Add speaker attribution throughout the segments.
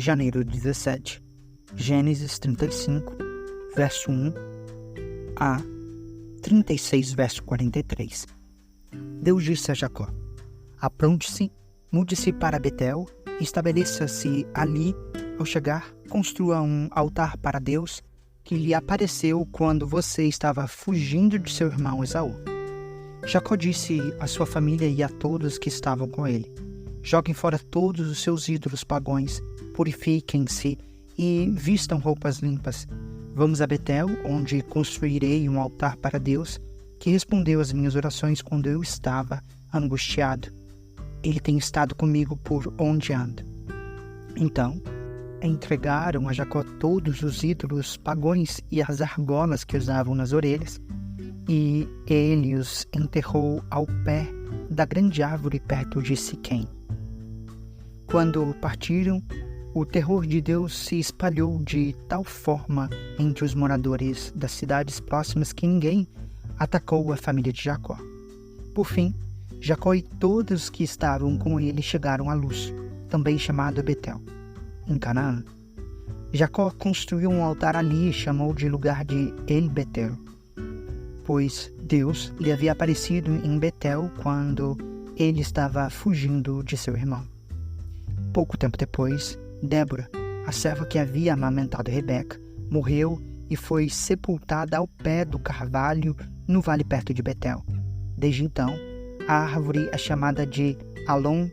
Speaker 1: janeiro 17, Gênesis 35, verso 1 a 36, verso 43. Deus disse a Jacó: apronte-se, mude-se para Betel, estabeleça-se ali. Ao chegar, construa um altar para Deus, que lhe apareceu quando você estava fugindo de seu irmão Esaú. Jacó disse à sua família e a todos que estavam com ele: joguem fora todos os seus ídolos pagãos, purifiquem-se e vistam roupas limpas. Vamos a Betel, onde construirei um altar para Deus, que respondeu às minhas orações quando eu estava angustiado. Ele tem estado comigo por onde ando. Então, entregaram a Jacó todos os ídolos pagãos e as argolas que usavam nas orelhas, e ele os enterrou ao pé da grande árvore perto de Siquém. Quando partiram, o terror de Deus se espalhou de tal forma entre os moradores das cidades próximas que ninguém atacou a família de Jacó. Por fim, Jacó e todos os que estavam com ele chegaram a Luz, também chamado Betel, em Canaã. Jacó construiu um altar ali e chamou de lugar de El-Betel, pois Deus lhe havia aparecido em Betel quando ele estava fugindo de seu irmão. Pouco tempo depois, Débora, a serva que havia amamentado Rebeca, morreu e foi sepultada ao pé do carvalho no vale perto de Betel. Desde então, a árvore é chamada de Alon-Bacote.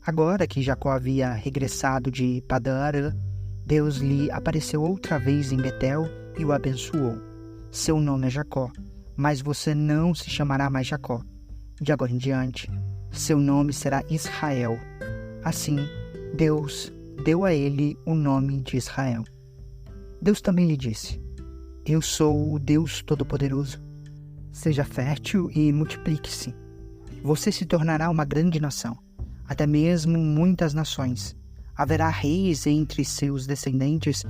Speaker 1: Agora que Jacó havia regressado de Padã-Arã, Deus lhe apareceu outra vez em Betel e o abençoou. Seu nome é Jacó, mas você não se chamará mais Jacó. De agora em diante, seu nome será Israel. Assim, Deus deu a ele o nome de Israel. Deus também lhe disse: eu sou o Deus Todo-Poderoso. Seja fértil e multiplique-se. Você se tornará uma grande nação, até mesmo muitas nações. Haverá reis entre seus descendentes.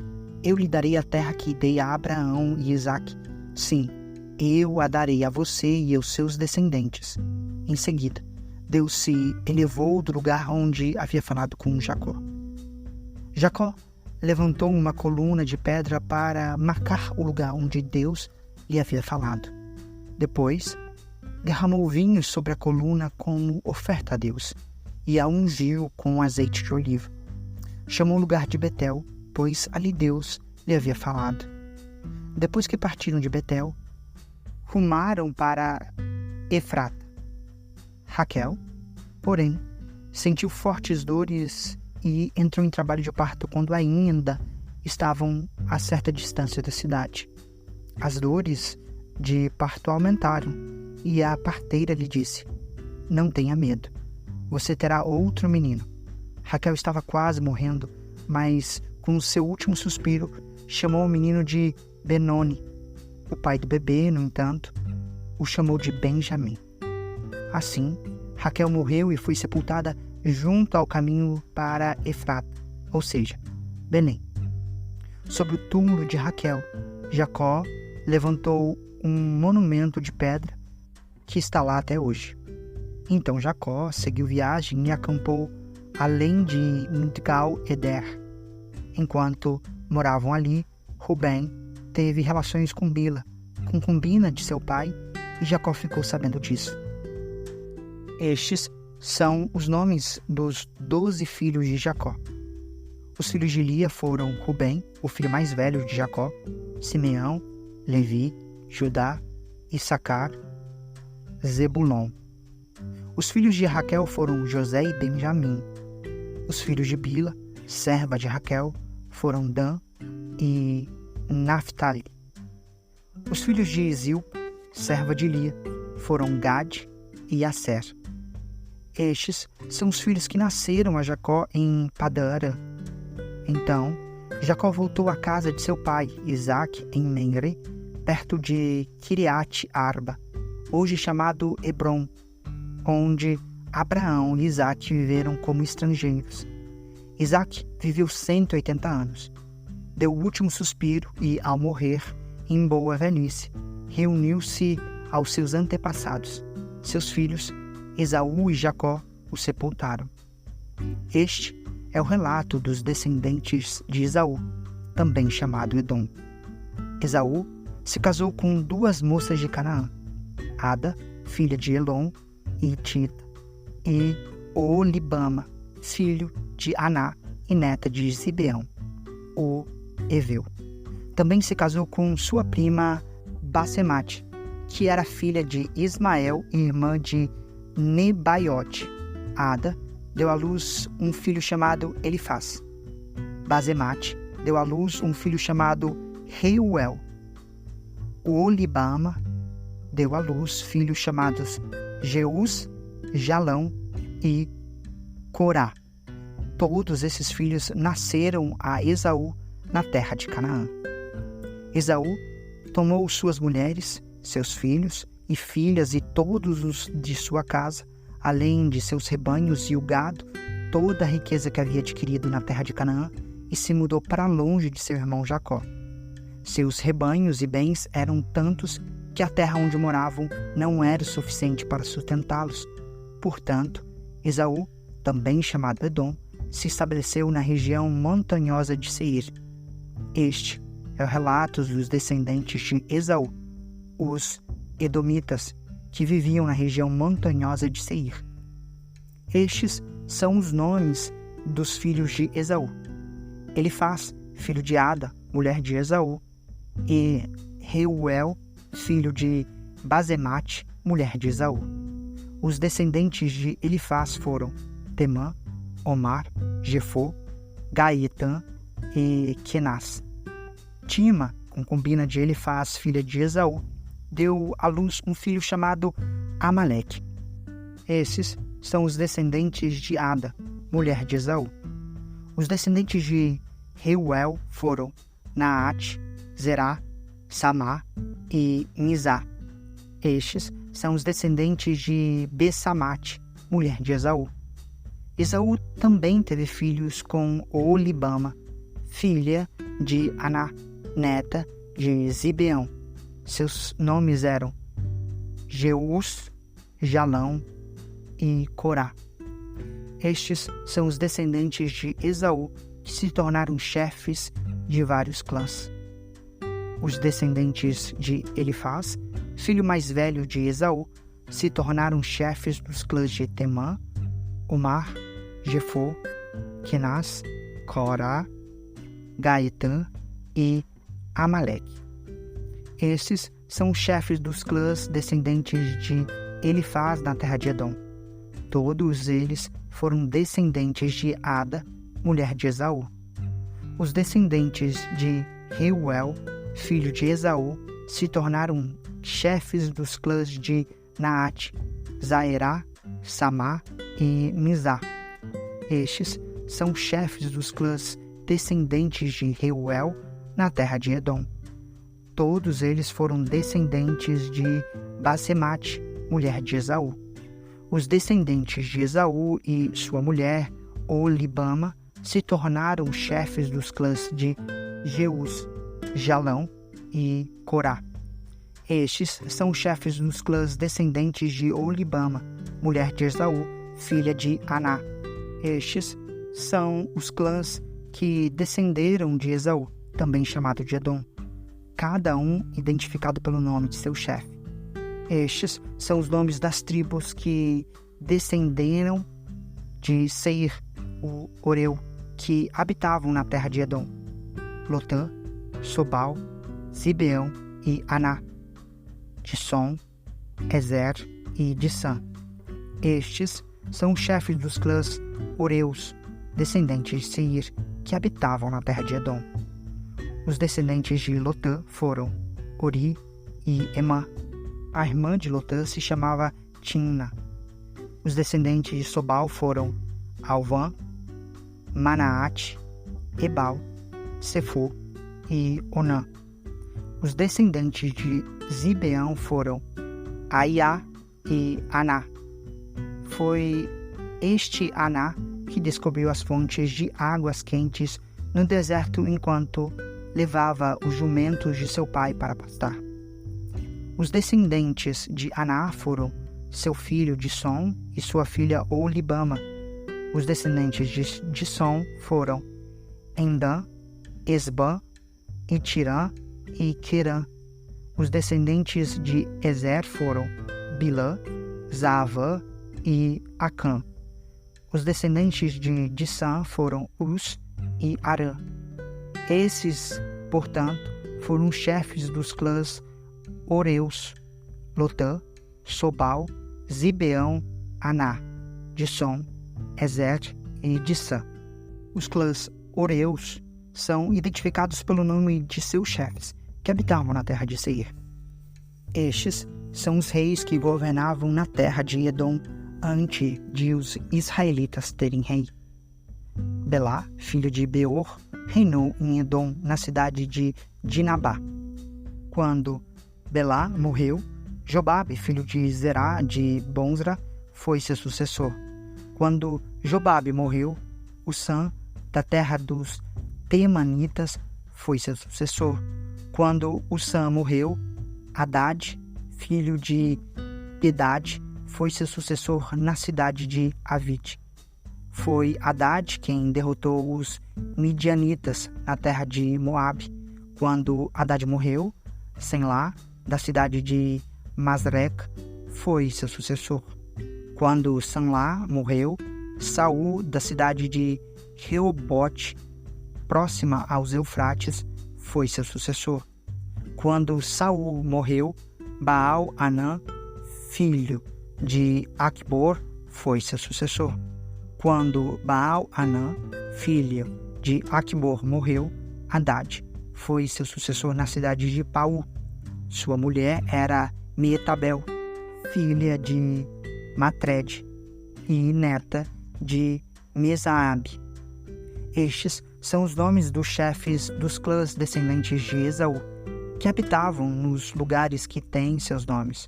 Speaker 1: Eu lhe darei a terra que dei a Abraão e Isaque. Sim, eu a darei a você e aos seus descendentes. Em seguida, Deus se elevou do lugar onde havia falado com Jacó. Jacó levantou uma coluna de pedra para marcar o lugar onde Deus lhe havia falado. Depois, derramou vinho sobre a coluna como oferta a Deus e a ungiu com azeite de oliva. Chamou o lugar de Betel, pois ali Deus lhe havia falado. Depois que partiram de Betel, rumaram para Efrata. Raquel, porém, sentiu fortes dores e entrou em trabalho de parto quando ainda estavam a certa distância da cidade. As dores de parto aumentaram e a parteira lhe disse: não tenha medo, você terá outro menino. Raquel estava quase morrendo, mas com o seu último suspiro chamou o menino de Benoni. O pai do bebê, no entanto, o chamou de Benjamim. Assim, Raquel morreu e foi sepultada junto ao caminho para Efrata, ou seja, Belém. Sobre o túmulo de Raquel, Jacó levantou um monumento de pedra que está lá até hoje. Então Jacó seguiu viagem e acampou além de Migdal-Eder. Enquanto moravam ali, Rubem teve relações com Bila, concubina de seu pai, e Jacó ficou sabendo disso. Estes são os nomes dos 12 filhos de Jacó. Os filhos de Lia foram Rubem, o filho mais velho de Jacó, Simeão, Levi, Judá, Issacar, Zebulon. Os filhos de Raquel foram José e Benjamim. Os filhos de Bila, serva de Raquel, foram Dan e Naphtali. Os filhos de Zilpa, serva de Lia, foram Gade e Asser. Estes são os filhos que nasceram a Jacó em Padã-Arã. Então, Jacó voltou à casa de seu pai, Isaque, em Menre, perto de Kiriat-Arba, hoje chamado Hebrom, onde Abraão e Isaque viveram como estrangeiros. Isaque viveu 180 anos. Deu o último suspiro e, ao morrer, em boa velhice, reuniu-se aos seus antepassados. Seus filhos, Esaú e Jacó, o sepultaram. Este é o relato dos descendentes de Esaú, também chamado Edom. Esaú se casou com 2 moças de Canaã, Ada, filha de Elon e Tita, e Oolibama, filho de Aná e neta de Zibeão, o Eveu. Também se casou com sua prima Basemate, que era filha de Ismael e irmã de Nebaiote. Ada deu à luz um filho chamado Elifaz. Basemate deu à luz um filho chamado Reuel. Oolibama deu à luz filhos chamados Jeus, Jalão e Corá. Todos esses filhos nasceram a Esaú na terra de Canaã. Esaú tomou suas mulheres, seus filhos e filhas e todos os de sua casa, além de seus rebanhos e o gado, toda a riqueza que havia adquirido na terra de Canaã, e se mudou para longe de seu irmão Jacó. Seus rebanhos e bens eram tantos que a terra onde moravam não era o suficiente para sustentá-los. Portanto, Esaú, também chamado Edom, se estabeleceu na região montanhosa de Seir. Este é o relato dos descendentes de Esaú, os Edomitas, que viviam na região montanhosa de Seir. Estes são os nomes dos filhos de Esaú: Elifaz, filho de Ada, mulher de Esaú, e Reuel, filho de Basemate, mulher de Esaú. Os descendentes de Elifaz foram Temã, Omar, Jefô, Gaitã e Kenaz. Tima, concubina de Elifaz, filha de Esaú, deu à luz um filho chamado Amaleque. Esses são os descendentes de Ada, mulher de Esaú. Os descendentes de Reuel foram Naate, Zerá, Samá e Mizá. Estes são os descendentes de Bessamate, mulher de Esaú. Esaú também teve filhos com Oolibama, filha de Aná, neta de Zibeão. Seus nomes eram Jeus, Jalão e Corá. Estes são os descendentes de Esaú que se tornaram chefes de vários clãs. Os descendentes de Elifaz, filho mais velho de Esaú, se tornaram chefes dos clãs de Temã, Omar, Jefô, Kenaz, Corá, Gaitã e Amaleque. Estes são os chefes dos clãs descendentes de Elifaz na terra de Edom. Todos eles foram descendentes de Ada, mulher de Esaú. Os descendentes de Reuel, filho de Esaú, se tornaram chefes dos clãs de Naate, Zaerá, Samá e Mizá. Estes são chefes dos clãs descendentes de Reuel na terra de Edom. Todos eles foram descendentes de Basemate, mulher de Esaú. Os descendentes de Esaú e sua mulher, Oolibama, se tornaram chefes dos clãs de Jeus, Jalão e Corá. Estes são chefes dos clãs descendentes de Oolibama, mulher de Esaú, filha de Aná. Estes são os clãs que descenderam de Esaú, também chamado de Edom, cada um identificado pelo nome de seu chefe. Estes são os nomes das tribos que descenderam de Seir, o Oreu, que habitavam na terra de Edom: Lotã, Sobal, Zibeão e Aná, Dissom, Ezer e Dissã. Estes são os chefes dos clãs Oreus, descendentes de Seir, que habitavam na terra de Edom. Os descendentes de Lotã foram Ori e Emã. A irmã de Lotã se chamava Timna. Os descendentes de Sobal foram Alvã, Manaate, Ebal, Sefo e Onã. Os descendentes de Zibeão foram Aiá e Aná. Foi este Aná que descobriu as fontes de águas quentes no deserto enquanto levava os jumentos de seu pai para pastar. Os descendentes de Aná foram seu filho Dissom e sua filha Oolibama. Os descendentes de Dissom foram Endã, Esbã, Itirã e Querã. Os descendentes de Ezer foram Bilã, Zaavã e Acã. Os descendentes de Dissã foram Uz e Arã. Esses, portanto, foram os chefes dos clãs Oreus, Lotã, Sobal, Zibeão, Aná, Dissom, Ezer e Dissã. Os clãs Oreus são identificados pelo nome de seus chefes, que habitavam na terra de Seir. Estes são os reis que governavam na terra de Edom antes de os israelitas terem rei. Belá, filho de Beor, reinou em Edom, na cidade de Dinabá. Quando Belá morreu, Jobabe, filho de Zerá de Bonsra, foi seu sucessor. Quando Jobabe morreu, Usã, da terra dos Temanitas, foi seu sucessor. Quando Usã morreu, Haddad, filho de Bedade, foi seu sucessor na cidade de Avite. Foi Haddad quem derrotou os Midianitas na terra de Moabe. Quando Haddad morreu, Senlá, da cidade de Masreca, foi seu sucessor. Quando Senlá morreu, Saul, da cidade de Reobote, próxima aos Eufrates, foi seu sucessor. Quando Saul morreu, Baal-Anã, filho de Acbor, foi seu sucessor. Quando Baal-Anã, filho de Acbor, morreu, Haddad foi seu sucessor na cidade de Paú. Sua mulher era Meetabel, filha de Matred e neta de Mesaabe. Estes são os nomes dos chefes dos clãs descendentes de Esaú, que habitavam nos lugares que têm seus nomes: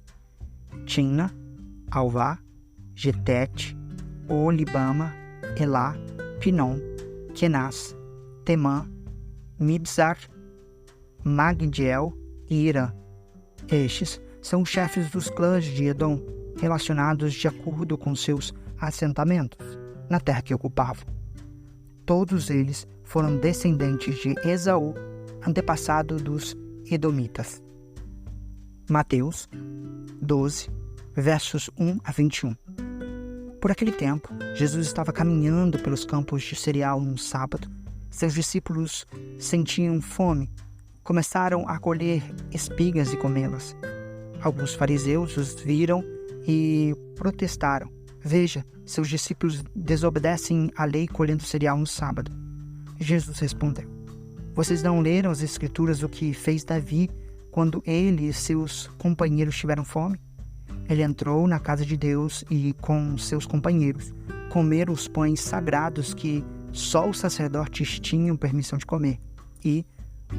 Speaker 1: Timna, Alvá, Getete, Olibama, Elá, Pinom, Kenaz, Temã, Mibzar, Magdiel e Irã. Estes são os chefes dos clãs de Edom, relacionados de acordo com seus assentamentos na terra que ocupavam. Todos eles foram descendentes de Esaú, antepassado dos Edomitas. Mateus 12, versos 1 a 21. Por aquele tempo, Jesus estava caminhando pelos campos de cereal num sábado. Seus discípulos sentiam fome. Começaram a colher espigas e comê-las. Alguns fariseus os viram e protestaram: "Veja, seus discípulos desobedecem à lei colhendo cereal no sábado." Jesus respondeu: "Vocês não leram as Escrituras o que fez Davi quando ele e seus companheiros tiveram fome? Ele entrou na casa de Deus e, com seus companheiros, comeram os pães sagrados que só os sacerdotes tinham permissão de comer. E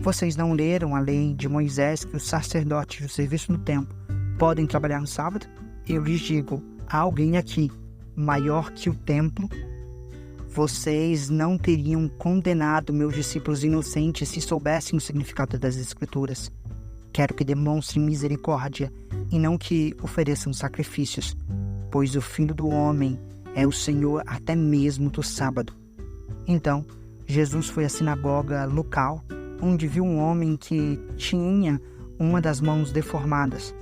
Speaker 1: vocês não leram a lei de Moisés que os sacerdotes do serviço no templo podem trabalhar no sábado? Eu lhes digo, há alguém aqui maior que o templo? Vocês não teriam condenado meus discípulos inocentes se soubessem o significado das Escrituras. Quero que demonstrem misericórdia e não que ofereçam sacrifícios, pois o Filho do Homem é o Senhor até mesmo do sábado." Então, Jesus foi à sinagoga local, onde viu um homem que tinha uma das mãos deformadas.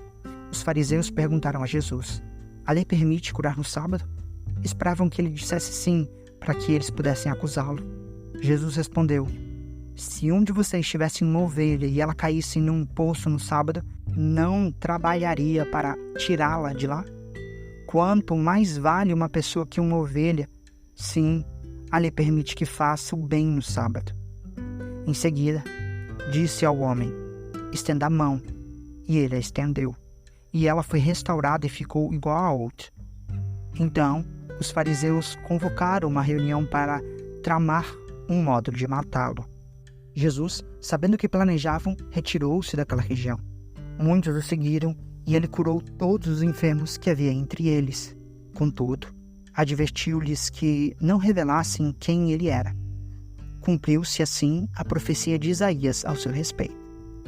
Speaker 1: Os fariseus perguntaram a Jesus: "A lei permite curar no sábado?" Esperavam que ele dissesse sim, para que eles pudessem acusá-lo. Jesus respondeu: "Se um de vocês tivesse uma ovelha e ela caísse num poço no sábado, não trabalharia para tirá-la de lá? Quanto mais vale uma pessoa que uma ovelha? Sim, a lei permite que faça o bem no sábado." Em seguida, disse ao homem: "Estenda a mão." E ele a estendeu. E ela foi restaurada e ficou igual a outra. Então, os fariseus convocaram uma reunião para tramar um modo de matá-lo. Jesus, sabendo o que planejavam, retirou-se daquela região. Muitos o seguiram e ele curou todos os enfermos que havia entre eles. Contudo, advertiu-lhes que não revelassem quem ele era. Cumpriu-se assim a profecia de Isaías ao seu respeito: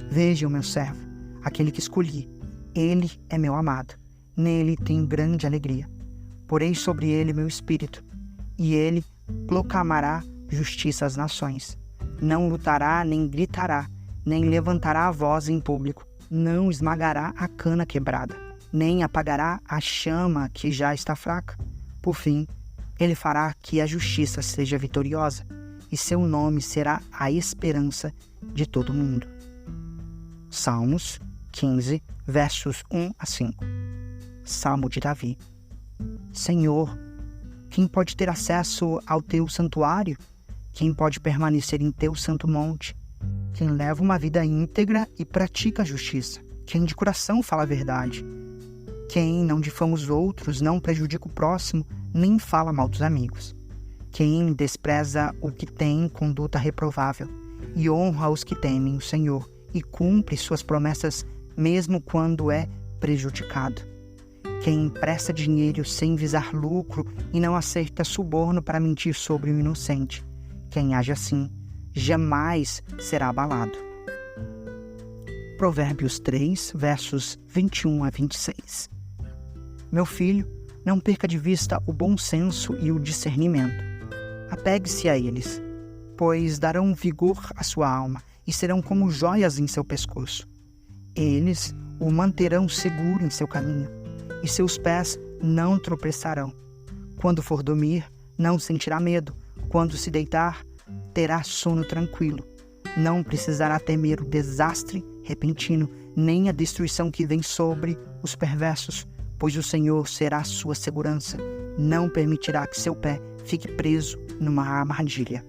Speaker 1: "Veja o meu servo, aquele que escolhi. Ele é meu amado. Nele tenho grande alegria. Porei sobre ele meu espírito. e ele proclamará justiça às nações. Não lutará, nem gritará, nem levantará a voz em público, não esmagará a cana quebrada, nem apagará a chama que já está fraca. Por fim, ele fará que a justiça seja vitoriosa, e seu nome será a esperança de todo mundo. Salmos 15, versos 1 a 5. Salmo de Davi. Senhor, quem pode ter acesso ao teu santuário? Quem pode permanecer em teu santo monte? Quem leva uma vida íntegra e pratica a justiça. Quem de coração fala a verdade. Quem não difama os outros, não prejudica o próximo, nem fala mal dos amigos. Quem despreza o que tem conduta reprovável e honra os que temem o Senhor e cumpre suas promessas mesmo quando é prejudicado. Quem empresta dinheiro sem visar lucro e não aceita suborno para mentir sobre o inocente. Quem age assim jamais será abalado. Provérbios 3, versos 21 a 26. Meu filho, não perca de vista o bom senso e o discernimento. Apegue-se a eles, pois darão vigor à sua alma e serão como joias em seu pescoço. Eles o manterão seguro em seu caminho, e seus pés não tropeçarão. Quando for dormir, não sentirá medo. Quando se deitar, terá sono tranquilo. Não precisará temer o desastre repentino, nem a destruição que vem sobre os perversos, pois o Senhor será sua segurança. Não permitirá que seu pé fique preso numa armadilha.